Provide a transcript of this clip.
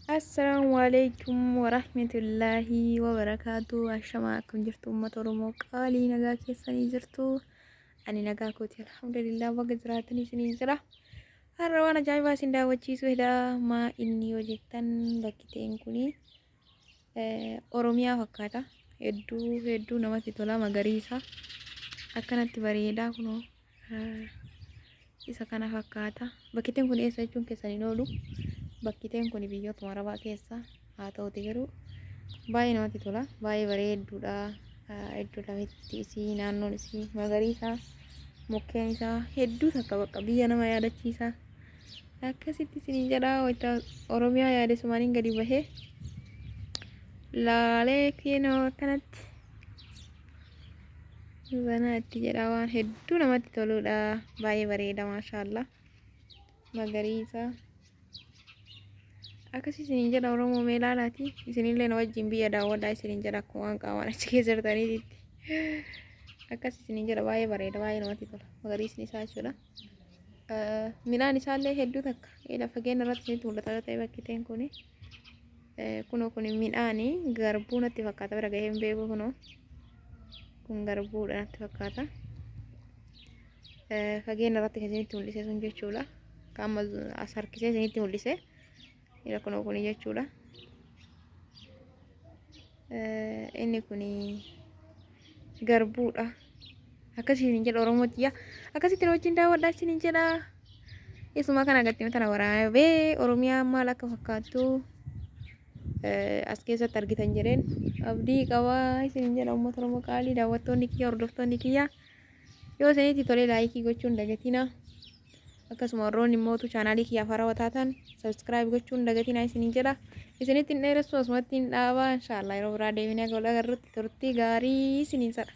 السلام عليكم ورحمة الله وبركاته. أشمعكم جرتو أمة ورمو قالي نجاك يسني جرتو أني نجاكوتي الحمد لله وقدراتني سنين جرا هروانا جايبا سندا وجيسو هدا ما إني وجدتن بكتين كوني أوروميا فكاتا hedduu namatti tola magariisa akkanatti bareedaa kunoo isa kana fakkaata. Bakkiteen kun eessa jechuun keessaniin oolu. Bakkiteen kun biyyoota Arabaa keessa haa ta'uti garuu baay'ee namatti tola. Baay'ee bareedduudha. Iddoo lamitti isii naannoon isii magariisa mukkeen isaa hedduu takka bakka biyya nama yaadachiisa. Akkasitti isiniin jedhaa wayita Oromiyaa yaade sumaaniin gadi bahee laalee kinoo akkanatti banaatti jedhaa waan hedduu namatti toluudha. Baay'ee bareeda maashaallah magariisa. Akkasii isiniin jedha Oromoo mee ilaalaati. Isinillee na wajjin biyya daawwadhaa isiniin jedha akkuma waan qaamaan achi keessa jirtaniititti. Akkasii isiniin jedha baay'ee bareeda baay'ee namatti tola magariisni isaa jechuudha. Midhaan isaallee hedduu takka eeda fageenya irratti isinitti mul'ata ta'e bakkiteen kuni. Kunoo kun midhaanii garbuu natti fakkaata bira gahee hin beeku kunoo. Kun garbuudha natti fakkaata. Fageenya irratti kan isinitti mul'ise sun jechuudha. Qaama as harkisee isinitti mul'ise. Ila kunoo kuni jechuudha. Inni kuni garbuudha. Akkasii isiniin jedha Oromootti yaa. Akkasitti na wajjin daawwadhaa isiniin jedha. Isuma kana gatti tana waraabee Oromiyaa maal akka fakkaattu as keessatti argitan jedheen abdii qabaa isiniin jedha uummata Oromoo qaalii daawwattoonni kiyya hordoftoonni kiyya. Yoo isinitti tolee laayikii gochuun dagatina. Akkasuma warroonni mootu chaanaalii kiyyaaf haarawaa taatan subscribe gochuun dagatina isiniin jedha. Isinitti hin dheeressu asumatti hin dhaabaa inshaallah yeroo biraa deebinee akka wal agarrutti turtii gaarii isiniin jedha.